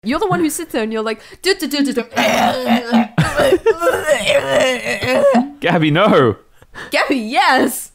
You're the one who sits there and you're like, Gabby, no. Gabby, yes.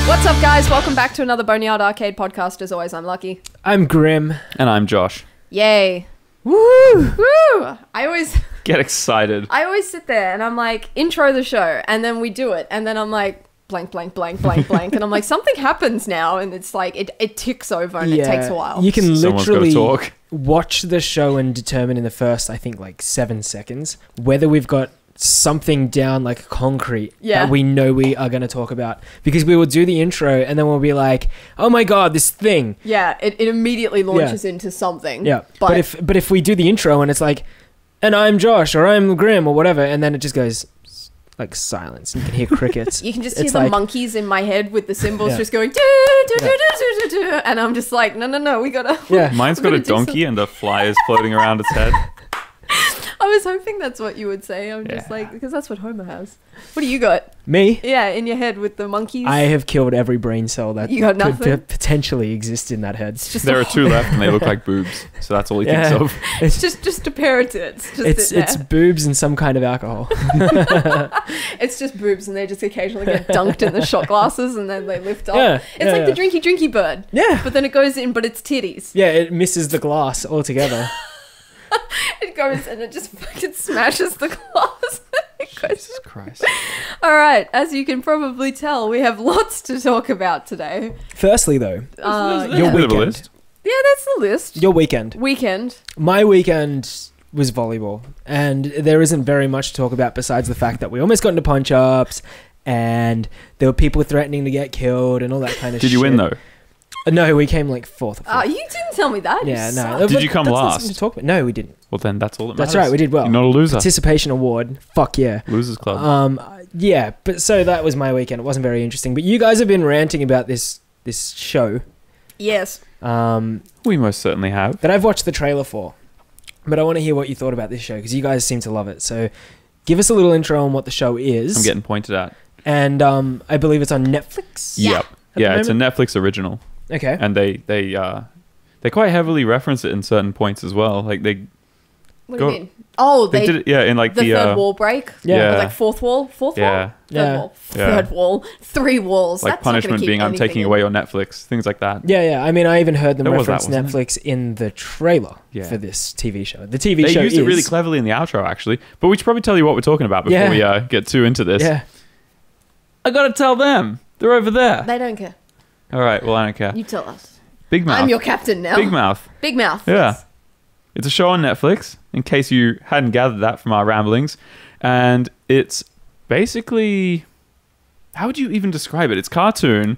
What's up, guys? Welcome back to another Boneyard Arcade podcast. As always, I'm Lucky. I'm Grim. And I'm Josh. Yay. Woo! Woo! I always excited. I always sit there and I'm like, intro the show, and then we do it, and then I'm like, blank, blank, blank, blank, blank, and I'm like, something happens now, and it's like, it ticks over and it takes a while. You can Someone's literally gotta talk. watch the show and determine in the first, I think, like 7 seconds, whether we've got something down like concrete that we know we are going to talk about, because we will do the intro and then we'll be like, oh my god, this thing, it immediately launches into something. But if we do the intro and it's like, and I'm Josh or I'm Grim or whatever, and then it just goes like silence and you can hear crickets. You can just hear the monkeys in my head with the cymbals just going do, do, do, do, do, do, and I'm just like, no, we gotta Mine's got a donkey and the fly is floating around its head. I was hoping that's what you would say. I'm just like, because that's what Homer has. What do you got? Me? Yeah, in your head with the monkeys. I have killed every brain cell that you got could potentially exist in that head. There are 2 left and they look like boobs, so that's all he thinks of. It's just a pair of tits. It's boobs and some kind of alcohol. It's just boobs, and they just occasionally get dunked in the shot glasses and then they lift up. It's like the drinky bird. Yeah. But then it goes in, but it's titties. Yeah, it misses the glass altogether. It goes and it just fucking smashes the glass. Jesus Christ. All right, as you can probably tell, we have lots to talk about today. Firstly, though, your weekend. Yeah, that's the list. Your weekend. My weekend was volleyball, and there isn't very much to talk about besides the fact that we almost got into punch-ups, and there were people threatening to get killed and all that kind of shit. Did you win, though? No, we came like 4th or 5th. You didn't tell me that. Yeah, no. Did you come last? To talk about. No, we didn't. Well, then that's all that matters. That's right, we did well. You're not a loser. Participation award. Fuck yeah. Losers Club. Yeah, but so that was my weekend. It wasn't very interesting. But you guys have been ranting about this show. Yes. We most certainly have. That I've watched the trailer for. But I want to hear what you thought about this show, because you guys seem to love it. So give us a little intro on what the show is. I'm getting pointed at. And I believe it's on Netflix. Yep. Yeah, it's a Netflix original. Okay. And they quite heavily reference it in certain points as well. Like What do you mean? Oh, they did it. Yeah, in like the third wall break. Yeah. Or like fourth wall. Third wall. Third wall. 3 walls. Like that's punishment being I'm taking away your Netflix. Things like that. Yeah. I mean, I even heard them There was reference that, wasn't Netflix in the trailer for this TV show. The TV They show used it really cleverly in the outro, actually. But we should probably tell you what we're talking about before we get too into this. Yeah. I gotta tell them. They're over there. They don't care. All right. Well, I don't care. You tell us. Big Mouth. I'm your captain now. Big Mouth. Big Mouth. Yeah. Yes. It's a show on Netflix, in case you hadn't gathered that from our ramblings. And it's basically... How would you even describe it? It's cartoon,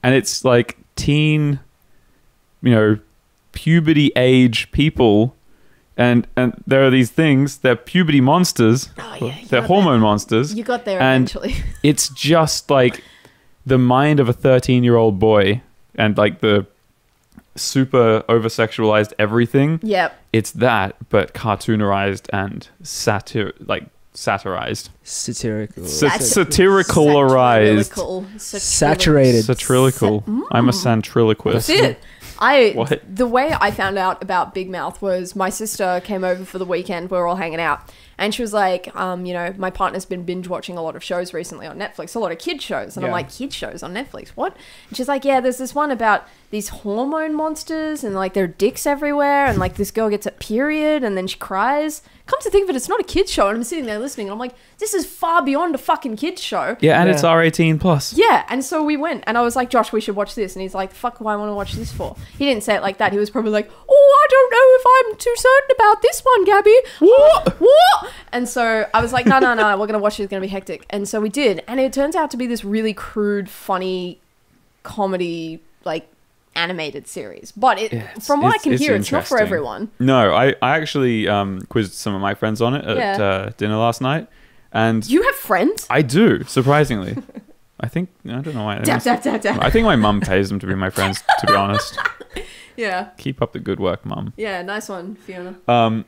and it's like teen, puberty age people. And there are these things, they're puberty monsters. Oh, yeah. They're hormone monsters. You got there and eventually. It's just like the mind of a 13-year-old boy, and like the super over-sexualized everything. Yep. It's that, but cartoonerized and satirized. Satiricalized. Saturated. Satirical. I'm a santriloquist. That's it. What? The way I found out about Big Mouth was my sister came over for the weekend. We were all hanging out. And she was like, my partner's been binge watching a lot of shows recently on Netflix, a lot of kid shows. And I'm like, kid shows on Netflix? What? And she's like, yeah, there's this one about these hormone monsters and like there are dicks everywhere. And like this girl gets a period and then she cries. Come to think of it, it's not a kid's show. And I'm sitting there listening and I'm like, this is far beyond a fucking kid's show. Yeah, and it's R18 plus. Yeah, and so we went and I was like, Josh, we should watch this. And he's like, fuck, why I want to watch this for? He didn't say it like that. He was probably like, oh, I don't know if I'm too certain about this one, Gabby. What? And so I was like, no, we're going to watch it. It's going to be hectic. And so we did. And it turns out to be this really crude, funny comedy, like animated series. But from what I can hear, it's not for everyone. No, I actually quizzed some of my friends on it at dinner last night. And you have friends? I do, surprisingly. I don't know why. I think my mum pays them to be my friends, to be honest. Yeah. Keep up the good work, Mum. Yeah, nice one, Fiona.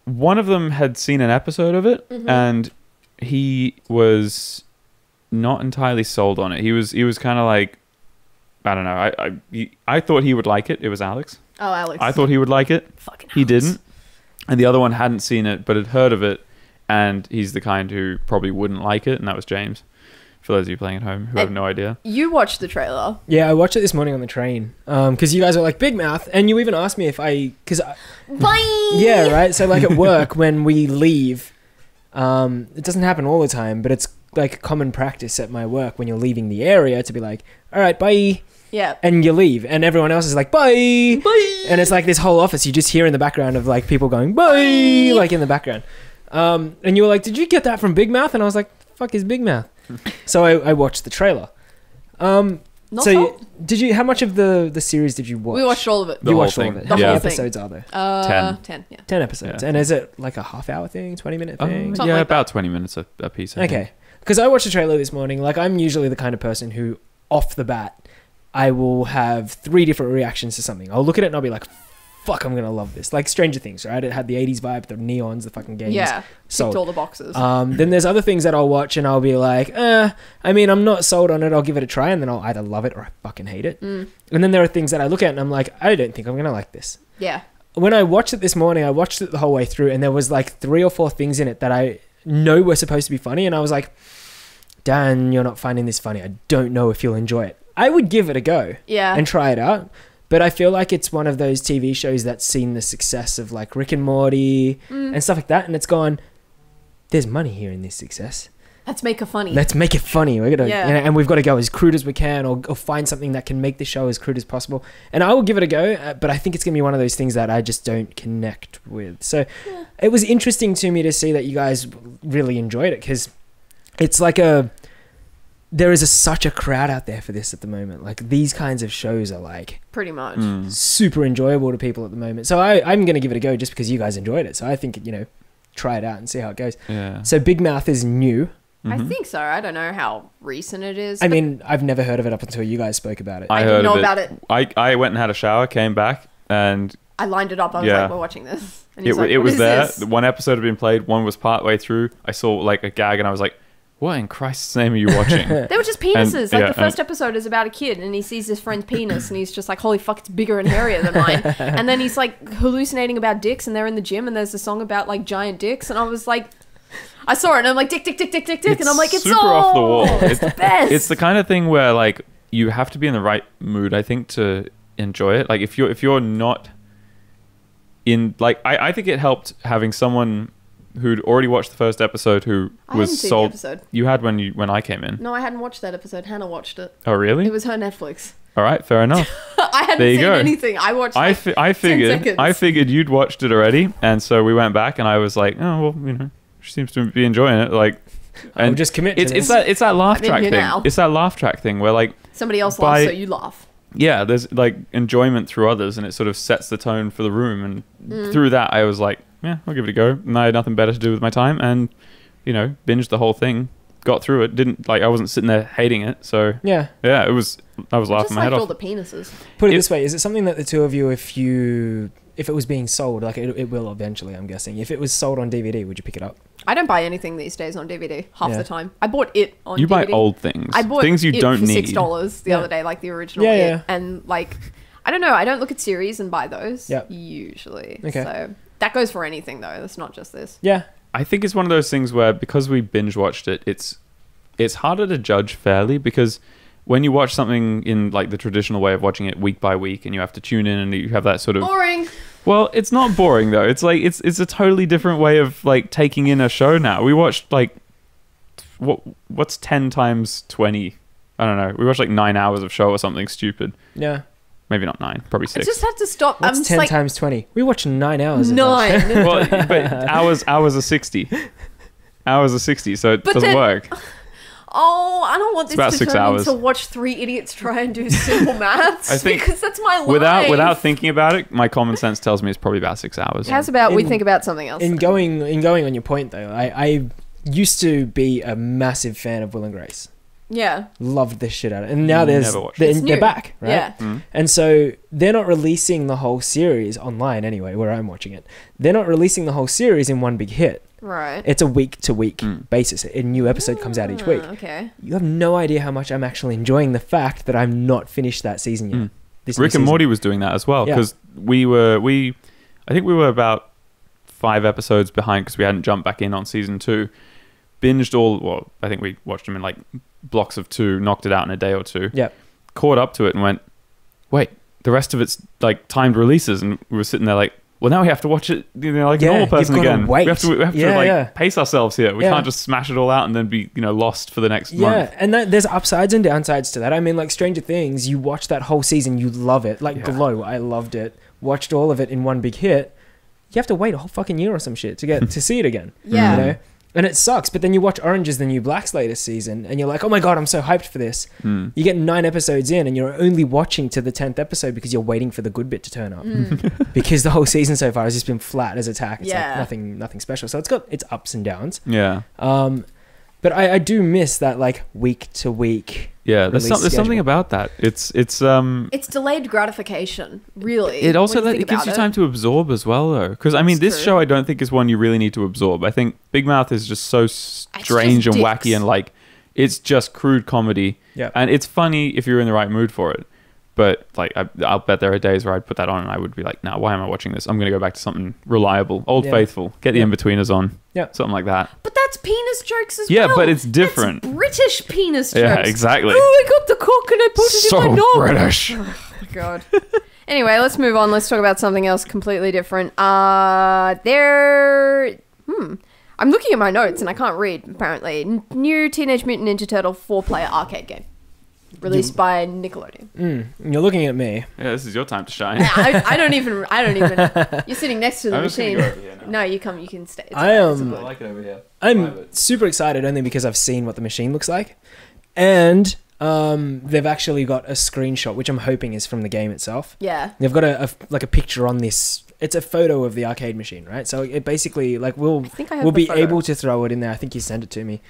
One of them had seen an episode of it, and he was not entirely sold on it. He was kind of like, I don't know. I thought he would like it. It was Alex. Oh, Alex. I thought he would like it. Fucking He Alex. didn't. And the other one hadn't seen it, but had heard of it. And he's the kind who probably wouldn't like it. And that was James. For those of you playing at home who have no idea. You watched the trailer. Yeah, I watched it this morning on the train. Because you guys were like, Big Mouth. And you even asked me if Bye! Yeah, right? So like at work, when we leave, it doesn't happen all the time, but it's like common practice at my work when you're leaving the area to be like, all right, bye. Yeah. And you leave, and everyone else is like, bye. Bye. And it's like this whole office, you just hear in the background of like people going, bye, like in the background. And you were like, did you get that from Big Mouth? And I was like, fuck is Big Mouth? So I watched the trailer. Not so did you? How much of the series did you watch? we watched all of it. The You whole watched all thing. of it. The How many whole thing. episodes are there? 10. Yeah. 10 episodes. Yeah. And is it like a half-hour thing, 20-minute thing? Something Yeah, like about 20 minutes a piece. I think. Okay. Because I watched the trailer this morning. Like, I'm usually the kind of person who, off the bat, I will have 3 different reactions to something. I'll look at it and I'll be like, fuck, I'm going to love this. Like Stranger Things, right? It had the 80s vibe, the neons, the fucking games. Yeah. So, Ticked all the boxes. then there's other things that I'll watch and I'll be like, I mean, I'm not sold on it. I'll give it a try. And then I'll either love it or I fucking hate it. And then there are things that I look at and I'm like, I don't think I'm going to like this. Yeah. When I watched it this morning, I watched it the whole way through and there was like 3 or 4 things in it that I know were supposed to be funny. And I was like, Dan, you're not finding this funny. I don't know if you'll enjoy it. I would give it a go Yeah. and try it out. But I feel like it's one of those TV shows that's seen the success of like Rick and Morty and stuff like that. And it's gone, there's money here in this success. Let's make it funny. Let's make it funny. We're gonna, Yeah. and we've got to go as crude as we can or find something that can make the show as crude as possible. And I will give it a go, but I think it's going to be one of those things that I just don't connect with. So it was interesting to me to see that you guys really enjoyed it because it's like there is such a crowd out there for this at the moment. Like these kinds of shows are like Pretty much. super enjoyable to people at the moment. So I'm going to give it a go just because you guys enjoyed it. So I think, try it out and see how it goes. Yeah. So Big Mouth is new. I think so. I don't know how recent it is. I mean, I've never heard of it up until you guys spoke about it. I heard didn't know of about it. I went and had a shower, came back, and I lined it up. I was Yeah. like, we're watching this. And it, he's like, it what was is there. this? One episode had been played. One was part way through. I saw like a gag, and I was like, "What in Christ's name are you watching?" They were just penises. And- The first episode is about a kid and he sees his friend's penis and he's just like, holy fuck, it's bigger and hairier than mine. And then he's like hallucinating about dicks and they're in the gym and there's a song about like giant dicks. And I was like, I saw it and I'm like, dick, dick, dick, dick, dick, dick. And I'm like, it's super all off the wall. It's the best. It's the kind of thing where like you have to be in the right mood, I think, to enjoy it. Like if you're not in like I think it helped having someone who'd already watched the first episode who I was hadn't seen sold. the episode. You had when I came in. No, I hadn't watched that episode. Hannah watched it. Oh really? It was her Netflix. All right, fair enough. I hadn't There you seen go. anything. I watched I figured seconds. you'd watched it already, and so we went back, and I was like, oh well, she seems to be enjoying it. Like, I'll and just commit to it's this. that laugh I'm in track here thing. now. It's that laugh track thing where like somebody else by- laughs, so you laugh. yeah, there's like enjoyment through others, and it sort of sets the tone for the room. And through that, I was like, yeah, I'll give it a go. And I had nothing better to do with my time, and binged the whole thing. Got through it. Didn't like I wasn't sitting there hating it. So Yeah. yeah, it was. I was I laughing just my head liked all off. the penises. Put it It- this way, is it something that the two of you, if it was being sold, like it will eventually, I'm guessing, if it was sold on DVD, would you pick it up? I don't buy anything these days on DVD half Yeah. the time. I bought it on You DVD. buy old things. I bought things you it don't for need. $6 the Yeah. other day, like the original Yeah, It. yeah. And like, I don't know. I don't look at series and buy those Yep. usually. Okay. So that goes for anything though. It's not just this. Yeah. I think it's one of those things where because we binge watched it, it's harder to judge fairly because when you watch something in like the traditional way of watching it week by week and you have to tune in and you have that sort of Boring. well, it's not boring though. It's like it's a totally different way of like taking in a show now. We watched like what's 10 times 20? I don't know. We watched like 9 hours of show or something stupid. Yeah. Maybe not 9, probably I 6. just have to stop. What's I'm 10 just like times 20? We watched 9 hours of that show. 9. Well, but hours are 60. Hours are 60, so it But doesn't then- work. Oh, I don't want It's about this to 6 turn hours. into watch 3 idiots try and do simple maths. I think because that's my life. Without thinking about it, my common sense tells me it's probably about 6 hours. How's about we In- think about something else? In going on your point though, I used to be a massive fan of Will and Grace. Yeah. Loved this shit out of it. And now there's Never watched they're, It's they're new. back, right? Yeah. Mm. And so they're not releasing the whole series online anyway, where I'm watching it. They're not releasing the whole series in one big hit. Right. It's a week-to-week basis. A new episode comes out each week. Okay. You have no idea how much I'm actually enjoying the fact that I'm not finished that season yet. This Rick and Morty was doing that as well, because I think we were about 5 episodes behind because we hadn't jumped back in on season 2. I think we watched them in like blocks of 2, knocked it out in a day or 2. Yeah. Caught up to it and went, wait, the rest of it's like timed releases, and we were sitting there like, well, now we have to watch it, like a normal person again. Wait. We have to pace ourselves here. We can't just smash it all out and then be lost for the next month. Yeah, and there's upsides and downsides to that. I mean, like Stranger Things, you watch that whole season, you love it. Like Glow, I loved it. Watched all of it in one big hit. You have to wait a whole fucking year or some shit to get to see it again. Yeah. You know? And it sucks, but then you watch Orange is the New Black's latest season and you're like, oh my God, I'm so hyped for this. You get 9 episodes in and you're only watching to the 10th episode because you're waiting for the good bit to turn up. Because the whole season so far has just been flat as attack. It's like nothing special. So it's got its ups and downs. Yeah. But I do miss that like week to week. Yeah, there's something about that. It's delayed gratification, really. It also it gives you time to absorb as well, though. Because I mean, this show I don't think is one you really need to absorb. I think Big Mouth is just so strange and wacky, and like it's just crude comedy. Yeah, and it's funny if you're in the right mood for it. But like, I'll bet there are days where I'd put that on and I would be like, "Nah, why am I watching this? I'm going to go back to something reliable, Old Faithful. Get the In-Betweeners on, something like that." But that's penis jokes as well. Yeah, but it's different. That's British penis jokes. Yeah, exactly. Oh, I got the cock and I put it in my knob. British. Oh my God. Anyway, let's move on. Let's talk about something else completely different. I'm looking at my notes and I can't read. Apparently, new Teenage Mutant Ninja Turtle 4-player arcade game. Released by Nickelodeon. You're looking at me. Yeah, this is your time to shine. I don't even. You're sitting next to the machine. Go over here now. No, you come. You can stay. I like it over here. I'm super excited only because I've seen what the machine looks like, and they've actually got a screenshot, which I'm hoping is from the game itself. Yeah. They've got a picture on this. It's a photo of the arcade machine, right? So it basically like we'll be able to throw it in there. I think you sent it to me.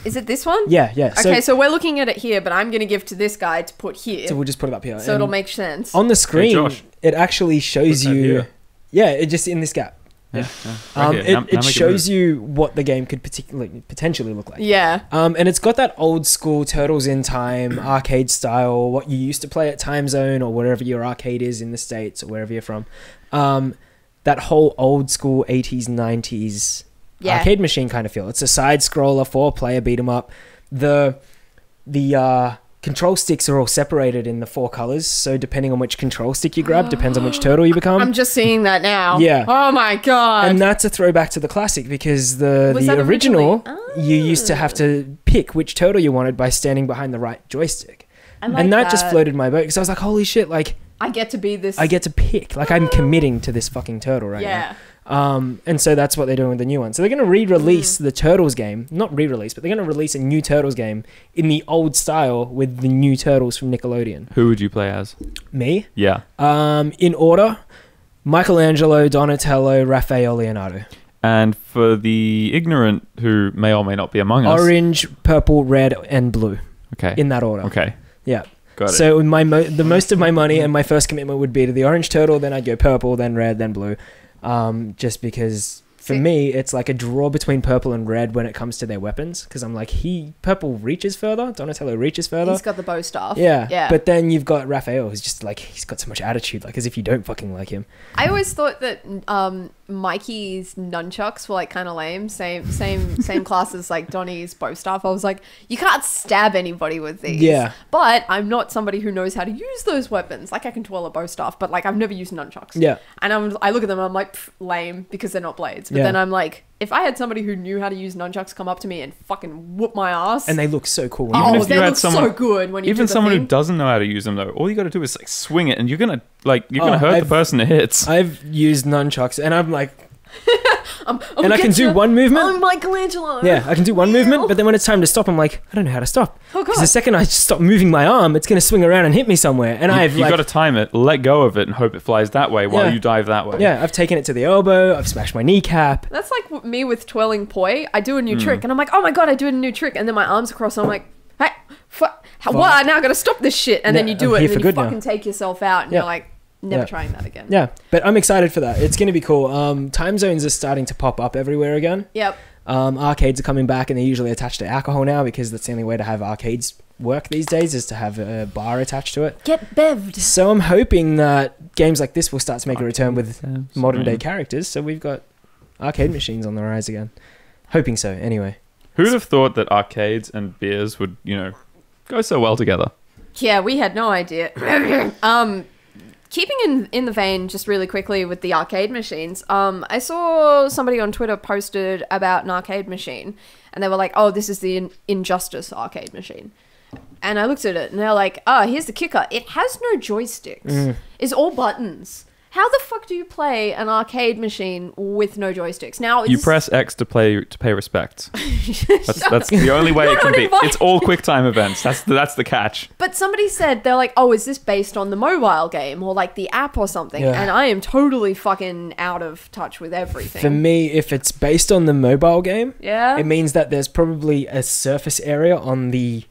Is it this one? Yeah. Okay, so we're looking at it here, but I'm going to give to this guy to put here. So we'll just put it up here. So it'll make sense. On the screen, Josh, it actually shows you... Yeah, it just in this gap. Yeah. Right it shows you what the game could potentially look like. Yeah. And it's got that old school Turtles in Time arcade style, what you used to play at Time Zone or wherever your arcade is in the States or wherever you're from. That whole old school 80s, 90s arcade machine kind of feel. It's a side scroller, 4-player beat 'em up. The control sticks are all separated in the 4 colors, so depending on which control stick you grab depends on which turtle you become. I'm just seeing that now. Yeah. Oh my God. And that's a throwback to the classic because the original you used to have to pick which turtle you wanted by standing behind the right joystick. And that just floated my boat because I was like, holy shit, like I get to be this. I get to pick. Like I'm committing to this fucking turtle right now. And so that's what they're doing with the new one. So they're going to re-release the Turtles game. Not re-release, but they're going to release a new Turtles game in the old style with the new Turtles from Nickelodeon. Who would you play as? Me? Yeah. In order, Michelangelo, Donatello, Raphael, Leonardo. And for the ignorant who may or may not be among us... Orange, purple, red, and blue. Okay. In that order. Okay. Yeah. Got it. So the most of my money and my first commitment would be to the orange turtle, then I'd go purple, then red, then blue. Just because for me it's like a draw between purple and red when it comes to their weapons, because I'm like purple reaches further, Donatello reaches further. He's got the bow staff. Yeah. But then you've got Raphael, who's just like he's got so much attitude, like as if you don't fucking like him. I always thought that Mikey's nunchucks were like kind of lame, same class as like Donnie's bow staff. I was like, you can't stab anybody with these. Yeah. But I'm not somebody who knows how to use those weapons. Like I can twirl a bow staff, but like I've never used nunchucks. Yeah. And I look at them and I'm like, lame, because they're not blades. But then I'm like, if I had somebody who knew how to use nunchucks come up to me and fucking whoop my ass. And they look so cool. They look so good when you even do the someone thing. Who doesn't know how to use them though, all you got to do is like swing it, and you're gonna hurt the person it hits. I've used nunchucks, and I'm like. And I can do one movement. I'm Michelangelo. Yeah, I can do one movement, but then when it's time to stop, I'm like, I don't know how to stop. Oh God! Because the second I stop moving my arm, it's going to swing around and hit me somewhere. And you've got to time it, let go of it, and hope it flies that way while you dive that way. Yeah, I've taken it to the elbow. I've smashed my kneecap. That's like me with twirling poi. I do a new trick, and I'm like, oh my God, I do a new trick, and then my arms across, and I'm like, hey, what? I now got to stop this shit, and then you do it, and then you fucking take yourself out, and you're like, Never trying that again. Yeah, but I'm excited for that. It's going to be cool. Time zones are starting to pop up everywhere again. Yep. Arcades are coming back, and they're usually attached to alcohol now because that's the only way to have arcades work these days is to have a bar attached to it. Get bevved. So I'm hoping that games like this will start to make a return with modern day characters. So we've got arcade machines on the rise again. Hoping so, anyway. Who'd have thought that arcades and beers would, go so well together? Yeah, we had no idea. Keeping in the vein, just really quickly with the arcade machines, I saw somebody on Twitter posted about an arcade machine, and they were like, oh, this is the Injustice arcade machine. And I looked at it, and they're like, oh, here's the kicker. It has no joysticks. It's all buttons. How the fuck do you play an arcade machine with no joysticks? Now you press X to pay respect. That's the only way it can be. It's all QuickTime events. That's the catch. But somebody said, they're like, oh, is this based on the mobile game or like the app or something? Yeah. And I am totally fucking out of touch with everything. For me, if it's based on the mobile game, yeah, it means that there's probably a surface area on the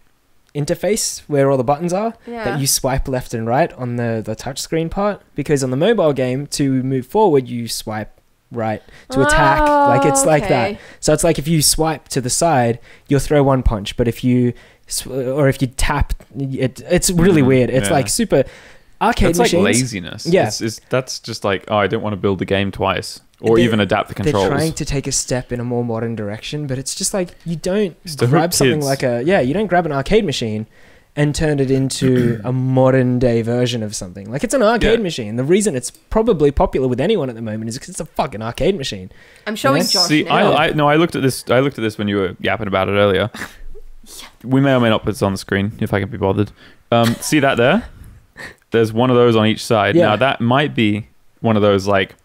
interface where all the buttons are that you swipe left and right on the touchscreen part, because on the mobile game to move forward you swipe right to attack. Like it's like that. So it's like if you swipe to the side you'll throw one punch, but if you tap it's really weird. It's like super arcade machines. It's like laziness. Yeah, that's just like, oh, I don't want to build the game twice or even adapt the controls. They're trying to take a step in a more modern direction, but it's just like you don't grab something like you don't grab an arcade machine and turn it into a modern day version of something. Like it's an arcade machine. The reason it's probably popular with anyone at the moment is because it's a fucking arcade machine. I'm showing Josh. See, I looked at this. I looked at this when you were yapping about it earlier. We may or may not put this on the screen if I can be bothered. See that there? There's one of those on each side. Now that might be one of those like,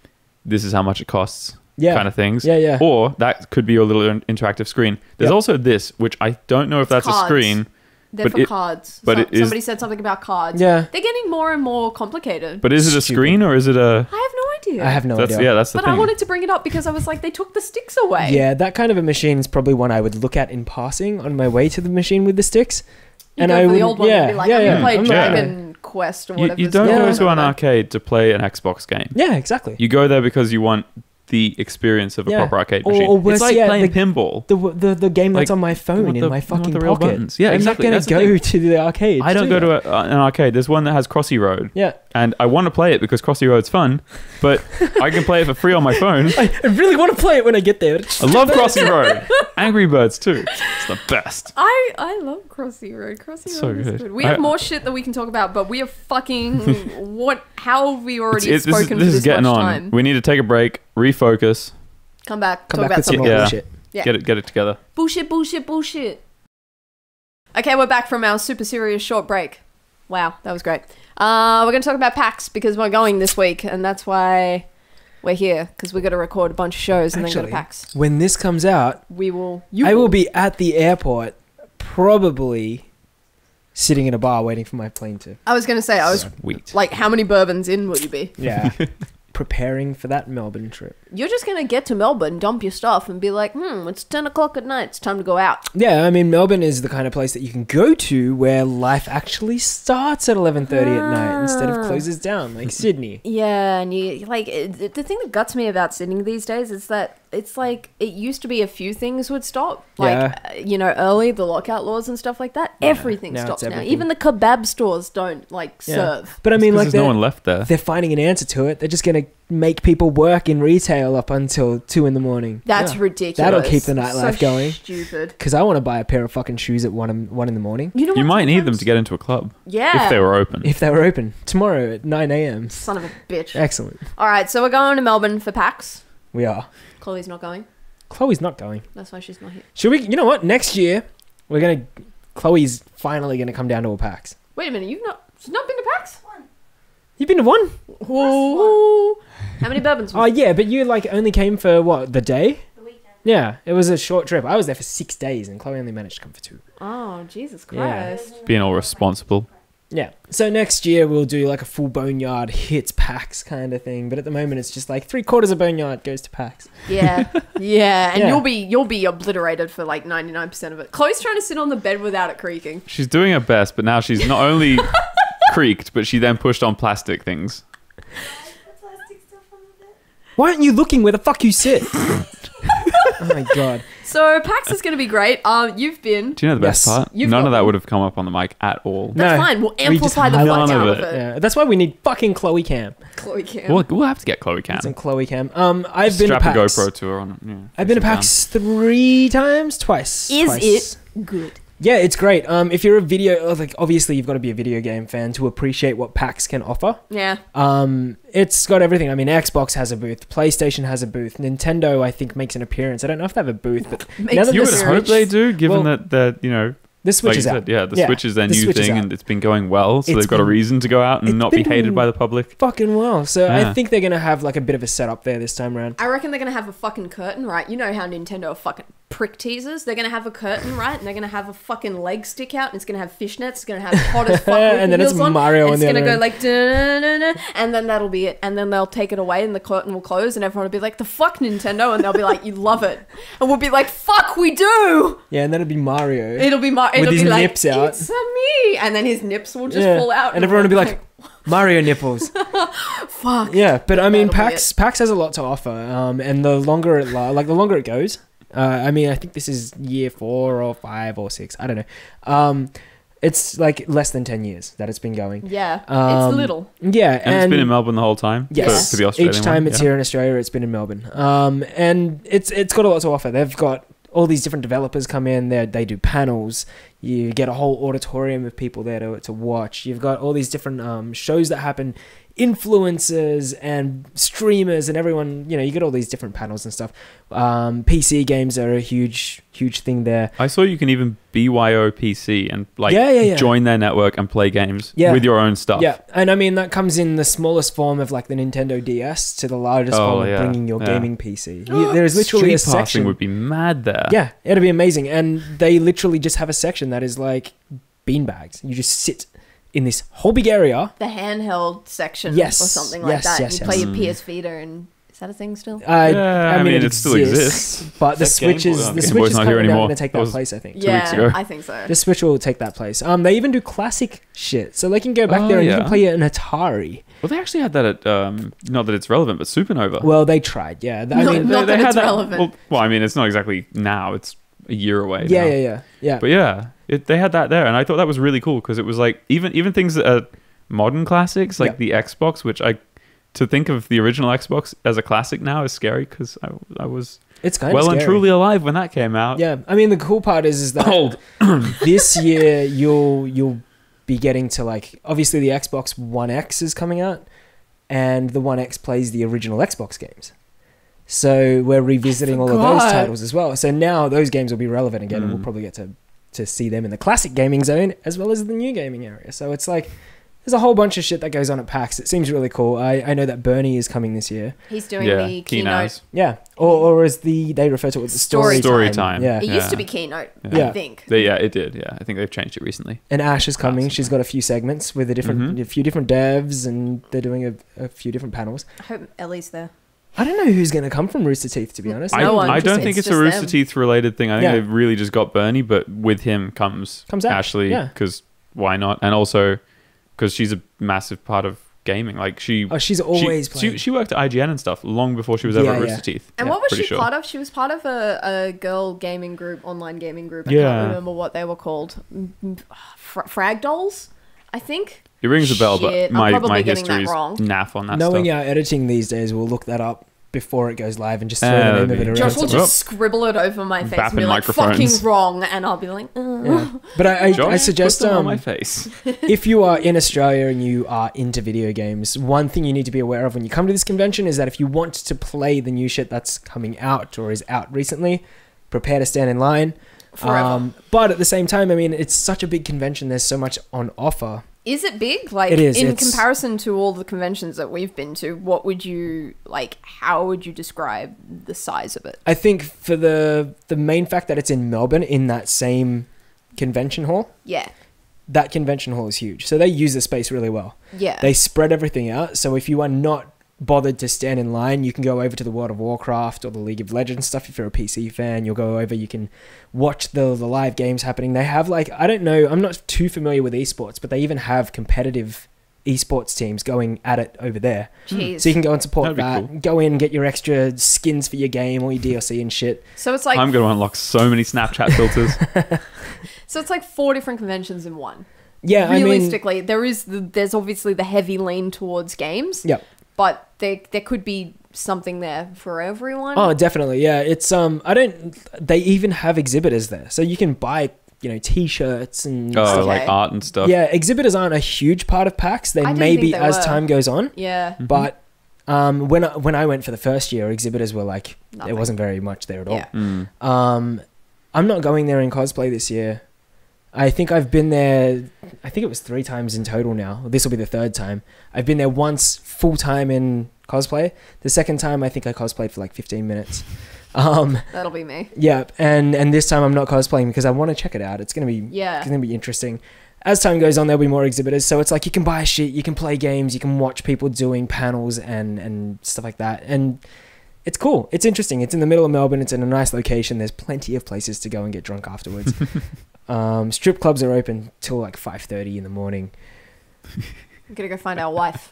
this is how much it costs kind of things. Yeah. Or that could be your little interactive screen. There's also this, which I don't know if that's cards. A screen. They're for cards. But somebody said something about cards. Yeah. They're getting more and more complicated. But is it a screen or is it a... I have no idea. I have no idea. Yeah, that's the thing. But I wanted to bring it up because I was like, they took the sticks away. Yeah, that kind of a machine is probably one I would look at in passing on my way to the machine with the sticks. You go for the old one and be like, I'm going to play Dragon Quest or whatever. You don't go to an arcade to play an Xbox game. Yeah, exactly. You go there because you want the experience of a proper arcade machine. Or worse, it's like playing pinball. The game that's on my phone in my fucking pocket. Buttons. Yeah, exactly. I'm not going to go to the arcade. I don't go to an arcade. There's one that has Crossy Road. Yeah. And I want to play it because Crossy Road's fun, but I can play it for free on my phone. I really want to play it when I get there. I love Crossy Road. Angry Birds too. It's the best. I love Crossy Road. Crossy Road is good. We have more shit that we can talk about, but we are fucking... How have we already spoken for this much time? We need to take a break, refocus. Come back talk about some more bullshit. Yeah. Get it together. Bullshit. Okay, we're back from our super serious short break. Wow, that was great. We're going to talk about PAX because we're going this week, and that's why we're here, because we're going to record a bunch of shows and then go to PAX. When this comes out, I will be at the airport, probably sitting in a bar waiting for my plane to... I was going to say, like, how many bourbons in will you be? Yeah. Preparing for that Melbourne trip. You're just going to get to Melbourne, dump your stuff, and be like, it's 10 o'clock at night. It's time to go out. Yeah, I mean, Melbourne is the kind of place that you can go to where life actually starts at 11:30 at night instead of closes down, like Sydney. Yeah, and you like the thing that guts me about Sydney these days is that it's like it used to be a few things would stop, like early the lockout laws and stuff like that. Yeah, everything stops now. Even the kebab stores don't serve. But I mean, like there's no one left there. They're finding an answer to it. They're just gonna make people work in retail up until 2 a.m. That's ridiculous. That'll keep the nightlife going. Stupid. Because I want to buy a pair of fucking shoes at 1 in the morning. You might need them to get into a club. Yeah. If they were open. If they were open. Tomorrow at 9 a.m. Son of a bitch. Excellent. All right, so we're going to Melbourne for PAX. We are. Chloe's not going. Chloe's not going. That's why she's not here. Should we? You know what? Next year, Chloe's finally going to come down to a PAX. Wait a minute. She's not been to PAX? You've been to one? Ooh. How many bourbons? Oh, yeah, but you only came for what, the day? The weekend. Yeah, it was a short trip. I was there for 6 days and Chloe only managed to come for 2. Oh, Jesus Christ. Yeah. Being all responsible. Yeah. So next year we'll do like a full Boneyard hits PAX kind of thing. But at the moment it's just like 3/4 of Boneyard goes to PAX. Yeah. Yeah. And you'll be obliterated for like 99% of it. Chloe's trying to sit on the bed without it creaking. She's doing her best, but now she's not only creaked, but she then pushed on plastic things. Why aren't you looking where the fuck you sit? Oh my god. So PAX is going to be great. You've been. Do you know the best Yes. part? You've None got of that one. would have come up on the mic at all. That's No. fine. We'll We just amplify the have fuck none out of of it. it. Yeah, that's why we need fucking Chloe Cam. Chloe Cam. We'll have to get Chloe Cam. Some Chloe Cam. I've been to Strap a PAX. GoPro to her on. Yeah, I've been to sit down. PAX 3 times, twice. Is Twice. it good? Yeah, it's great. If you're a video, like obviously you've got to be a video game fan to appreciate what PAX can offer. Yeah. It's got everything. I mean, Xbox has a booth, PlayStation has a booth, Nintendo I think makes an appearance. I don't know if they have a booth, but Makes now that You the would Switch- hope they do, given Well, that you know, the Switch like you is out. said, yeah, the Switch is their the new Switch is thing, out. and it's been going well, so It's they've got a been- reason to go out and it's not be been hated doing by the public. Fucking well. So Yeah. I think they're gonna have like a bit of a setup there this time around. I reckon they're going to have a fucking curtain, right? You know how Nintendo are fucking prick teasers? They're going to have a curtain, right? And they're going to have a fucking leg stick out, and it's going to have fishnets. It's going to have hot as fuck And then it's wheels on, Mario and on the it's going to other go end. like, "Dun-dun-dun-dun," and then that'll be it. And then they'll take it away, and the curtain will close, and everyone will be like, the fuck, Nintendo? And they'll be like, you love it. And we'll be like, fuck, we do! Yeah, and then it'd be Mario. It'll be it'll his be like, nips out. it's me! And then his nips will just fall out. and everyone would be like, Mario nipples. fuck. Yeah, but I mean, That'll be PAX has a lot to offer, and the longer it the longer it goes. I mean, I think this is year 4 or 5 or 6. I don't know. It's like less than 10 years that it's been going. Yeah, Um, it's little. Yeah, And it's been in Melbourne the whole time. Yes, for the Australian each time one, it's yeah. here in Australia, it's been in Melbourne. And it's got a lot to offer. They've got all these different developers come in there. They do panels. You get a whole auditorium of people there to watch. You've got all these different shows that happen, influencers and streamers and everyone. You know, you get all these different panels and stuff. PC games are a huge thing there. I saw you can even BYO PC and like Yeah. join their network and play games Yeah. with your own stuff. Yeah, and I mean that comes in the smallest form of like the Nintendo DS to the largest Oh, form yeah, of bringing your yeah. gaming PC. There's literally Street a passing section. would be mad there. Yeah, it'd be amazing. And they literally just have a section that is like beanbags. You just sit in this whole big area. The handheld section Yes, or something like yes, that. yes, You play yes. your PS Vita, and is that a thing still? I mean, it still exists. But the That Game Switch Boy- is oh, the Game Switch Boy's is not here kind of anymore. going to take That that was- place, I think. weeks ago. Yeah, I think so. The Switch will take that place. They even do classic shit, so they can go back Oh, there and you yeah. can play an Atari. Well, they actually had that at not that it's relevant, but Supernova. Well, they tried. Yeah, I No, mean, not that had it's relevant. Well, I mean, it's not exactly now. It's a year away. yeah, now. yeah. But yeah, they had that there, and I thought that was really cool because it was like even things that are modern classics, like the Xbox, which to think of the original Xbox as a classic now is scary because I was It's kind of well scary. and truly alive when that came out. Yeah, I mean the cool part is that Old. this year you'll be getting to like obviously the Xbox One X is coming out, and the One X plays the original Xbox games. So we're revisiting all of those forgot. titles as well. So now those games will be relevant again, and we'll Mm. probably get to see them in the classic gaming zone as well as the new gaming area. So it's like there's a whole bunch of shit that goes on at PAX. It seems really cool. I know that Bernie is coming this year. He's doing Yeah, the keen keynote. eyes. Yeah, or as they refer to it as the Story story time. Yeah, It used to Yeah. be keynote, Yeah. I think. Yeah, it did. Yeah, I think they've changed it recently. and Ash is coming. Awesome. She's got a few segments with a few different devs, and they're doing a few different panels. I hope Ellie's there. I don't know who's going to come from Rooster Teeth, to be honest. No one. I don't It's think it's a just Rooster them. Teeth related thing. I think Yeah. they've really just got Bernie, but with him comes Comes Ash, Ashley, yeah. because why not? And also because she's a massive part of gaming. Like she's She's always playing. she worked at IGN and stuff long before she was ever Yeah, at yeah. Rooster Teeth. And Yeah, what was pretty she sure. part of? She was part of a girl gaming group, online gaming group. I Yeah. can't remember what they were called. Frag Dolls, I think. It rings a bell, Shit, but I'm my probably getting history's that wrong. naff on that Knowing stuff. our editing these days, we'll look that up before it goes live and just throw the name of it around. Josh will somewhere. just scribble it over my face and Bapping be like, microphones. fucking wrong. And I'll be like, Yeah. But I Josh, suggest put them on my face. if you are in Australia and you are into video games, one thing you need to be aware of when you come to this convention is that if you want to play the new shit that's coming out or is out recently, prepare to stand in line. forever. But at the same time, I mean, it's such a big convention. There's so much on offer. Is it big? Like, It is, in it's- comparison to all the conventions that we've been to, what would you, like, how would you describe the size of it? I think for the main fact that it's in Melbourne in that same convention hall, Yeah. that convention hall is huge. So they use the space really well. Yeah. They spread everything out. So if you are not bothered to stand in line, you can go over to the World of Warcraft or the League of Legends stuff. If you're a PC fan, you'll go over, you can watch the live games happening. They have like, I don't know, I'm not too familiar with esports, but they even have competitive esports teams going at it over there. Jeez. So you can go and support That'd be that. cool. Go in, get your extra skins for your game, all your DLC and shit. So it's like I'm going to unlock so many Snapchat filters. so it's like 4 different conventions in one. Yeah, Realistically, there's obviously the heavy lean towards games. Yep. But there could be something there for everyone. Oh, definitely. Yeah, it's they even have exhibitors there, so you can buy t-shirts and Oh, stuff. like art and stuff. Yeah, exhibitors aren't a huge part of PAX. They didn't may think be they as were. time goes on. Yeah. But when I went for the first year, exhibitors were like Nothing. there wasn't very much there at all. Yeah. I'm not going there in cosplay this year. I think I've been there, I think it was 3 times in total now. This will be the 3rd time. I've been there once full time in cosplay. The second time I think I cosplayed for like 15 minutes. That'll be me. Yeah, and this time I'm not cosplaying because I want to check it out. It's gonna be interesting. As time goes on, there'll be more exhibitors. So it's like you can buy shit, you can play games, you can watch people doing panels and stuff like that. And it's cool. It's interesting. It's in the middle of Melbourne. It's in a nice location. There's plenty of places to go and get drunk afterwards. Strip clubs are open till like 5:30 in the morning. I'm gonna go find our wife.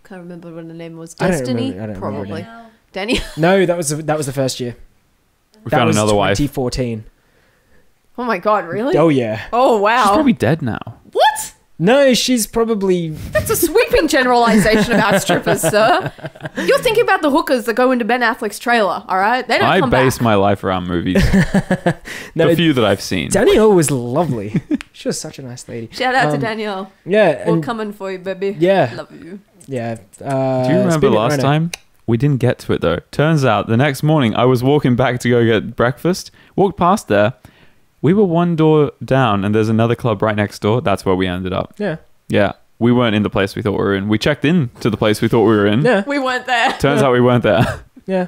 Can't remember what the name was. I don't Destiny? remember her Probably. name. Danny? No, that was the first year. We That found was another wife. 2014. Oh my god, really? Oh yeah. Oh wow. She's probably dead now. What? No, she's probably. That's a sweeping generalization about strippers, sir. You're thinking about the hookers that go into Ben Affleck's trailer, all right? They don't I come base back. my life around movies. No, the few that I've seen. Danielle was lovely. She was such a nice lady. Shout out to Danielle. Yeah, We're and coming for you, baby. yeah, Love you. yeah. Do you remember Speedmint last Rhino. time? We didn't get to it though. Turns out the next morning I was walking back to go get breakfast. Walked past there. We were one door down and there's another club right next door. That's where we ended up. Yeah, Yeah. We weren't in the place we thought we were in. We checked in to the place we thought we were in. yeah, We weren't there. Turns out we weren't there. yeah.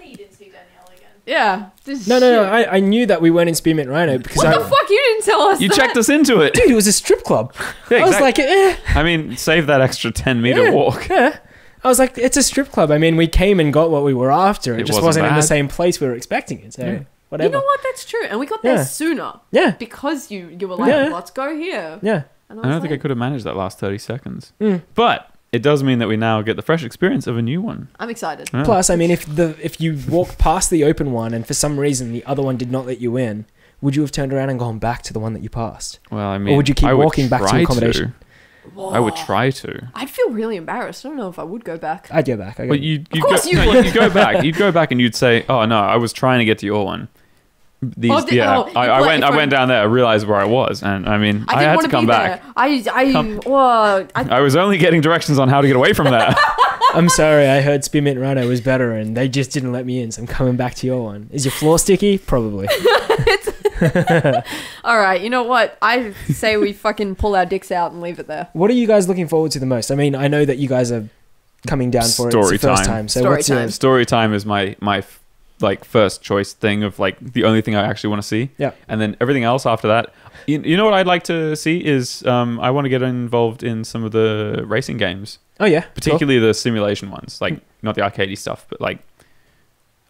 You didn't see Danielle again. Yeah. This No. shit. I knew that we weren't in Spearmint Rhino because What the fuck? You didn't tell us You that. checked us into it. dude, it was a strip club. Yeah, I was exact- like, I mean, save that extra 10-meter yeah, walk. Yeah. I was like, it's a strip club. I mean, we came and got what we were after. It It just wasn't wasn't in the bad. same place we were expecting it. So Yeah. whatever. You know what? That's true. And we got there Yeah. sooner Yeah, because you were like, Yeah. let's go here. yeah. And I don't was think I like, could have managed that last 30 seconds. Mm. But it does mean that we now get the fresh experience of a new one. I'm excited. Yeah. Plus, I mean, if you walk past the open one and for some reason the other one did not let you in, would you have turned around and gone back to the one that you passed? Well, I mean, would you keep I would walking back to try accommodation? I would try to. I'd feel really embarrassed. I don't know if I would go back. I'd go back. But you'd course go, you no, would. you'd go back. You'd go back and you'd say, "Oh no, I was trying to get to your one." These, Oh, yeah, oh, I like went. I from- went down there. I realized where I was, and I mean, I I didn't had want to to come be back. there. I was only getting directions on how to get away from there. I'm sorry, I heard Spearmint Rhino was better and they just didn't let me in, so I'm coming back to your one. Is your floor sticky? Probably. All right, you know what? I say we fucking pull our dicks out and leave it there. What are you guys looking forward to the most? I mean, I know that you guys are coming down for it. Story It's the first time. time. So Story what's time. yours? Story time is my like first choice thing of like the only thing I actually want to see. Yeah. And then everything else after that. You know what I'd like to see is I want to get involved in some of the racing games, Oh yeah. particularly the simulation ones, like not the arcadey stuff, but like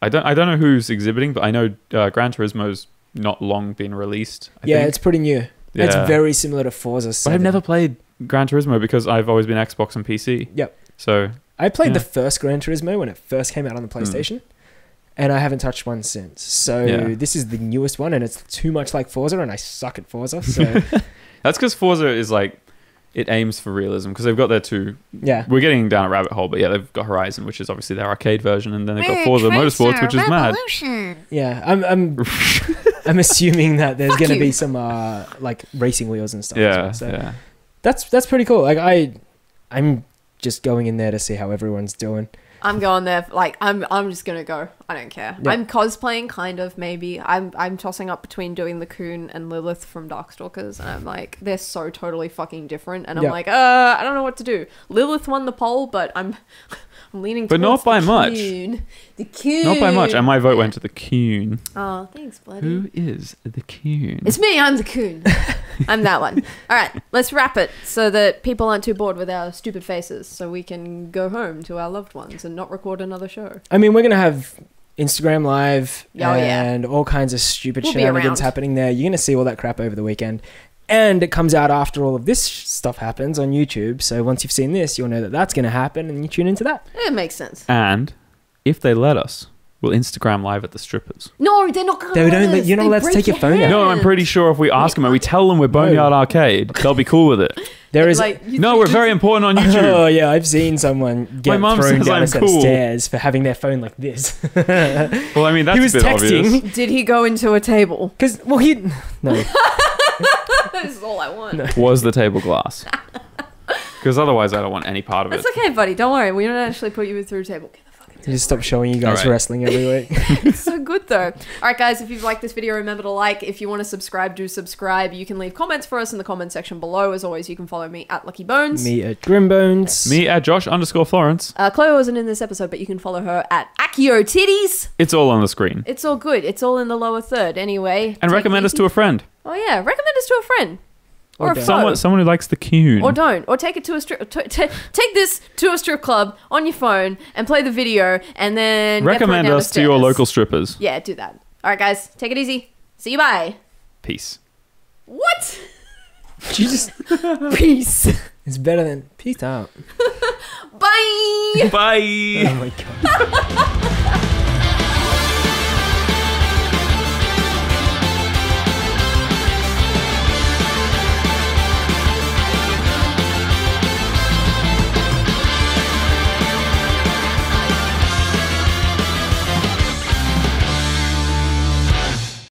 I don't know who's exhibiting, but I know Gran Turismo's not long been released. I Yeah, think. it's pretty new. Yeah. It's very similar to Forza 7. But I've never played Gran Turismo because I've always been Xbox and PC. Yep. So I played the Yeah. first Gran Turismo when it first came out on the PlayStation, and I haven't touched one since. So Yeah. this is the newest one, and it's too much like Forza, and I suck at Forza. So that's because Forza is like it aims for realism because they've got their two. yeah, We're getting down a rabbit hole, but yeah, they've got Horizon, which is obviously their arcade version, and then they've got Forza Motorsports, which is mad. yeah. I'm assuming that there's Fuck going to you. be some like racing wheels and stuff. Yeah, as well. So yeah. that's pretty cool. Like I'm just going in there to see how everyone's doing. I'm going there. Like I'm just gonna go. I don't care. Yeah. I'm cosplaying, kind of, maybe. I'm tossing up between doing the Coon and Lilith from Darkstalkers, and I'm like, they're so totally fucking different, and I'm Yeah. like, I don't know what to do. Lilith won the poll, but I'm leaning. But not towards by the much. Coon. The Coon. Not by much, and my vote went to the Coon. Oh, thanks, bloody. Who is the Coon? It's me. I'm the Coon. I'm that one. All right, let's wrap it so that people aren't too bored with our stupid faces, so we can go home to our loved ones and not record another show. I mean, we're going to have Instagram Live Oh, yeah. and all kinds of stupid We'll be shenanigans around. happening there. You're going to see all that crap over the weekend. And it comes out after all of this stuff happens on YouTube. So once you've seen this, you'll know that that's going to happen and you tune into that. It makes sense. And if they let us, we'll Instagram live at the strippers. No, they're not going to They let don't. us. You're not They allowed to break take your phone out. No, I'm pretty sure if we ask them and we tell them we're Boneyard Arcade, they'll be cool with it. There is. Like, you No, think we're just- very important on YouTube. Oh yeah, I've seen someone get mum thrown says down I'm a set of cool. stairs for having their phone like this. Well, I mean, that's He was a bit obvious. texting Did he go into a table? because no. This is all I want. No. Was the table glass? Because otherwise, I don't want any part of it. It's okay, buddy. Don't worry. We don't actually put you through a table. Get the fucking table. Just stop showing you guys All right. wrestling every week. It's so good though. All right, guys. If you've liked this video, remember to like. If you want to subscribe, do subscribe. You can leave comments for us in the comment section below. As always, you can follow me at Lucky Bones. Me at Grimbones. Me at Josh_Florence. Chloe wasn't in this episode, but you can follow her at Akio Titties. It's all on the screen. It's all good. It's all in the lower third. Anyway. And recommend us to a friend. Oh yeah, recommend us to a friend. Or a don't. foe. Someone who likes the Coon. Or don't. Or take it to a strip. Take this to a strip club on your phone and play the video, and then Recommend get thrown down us the to your stairs. local strippers. Yeah, do that. All right, guys. Take it easy. See you. Bye. Peace. What? Jesus, Peace. it's better than peace out. Bye. Bye. Oh my god.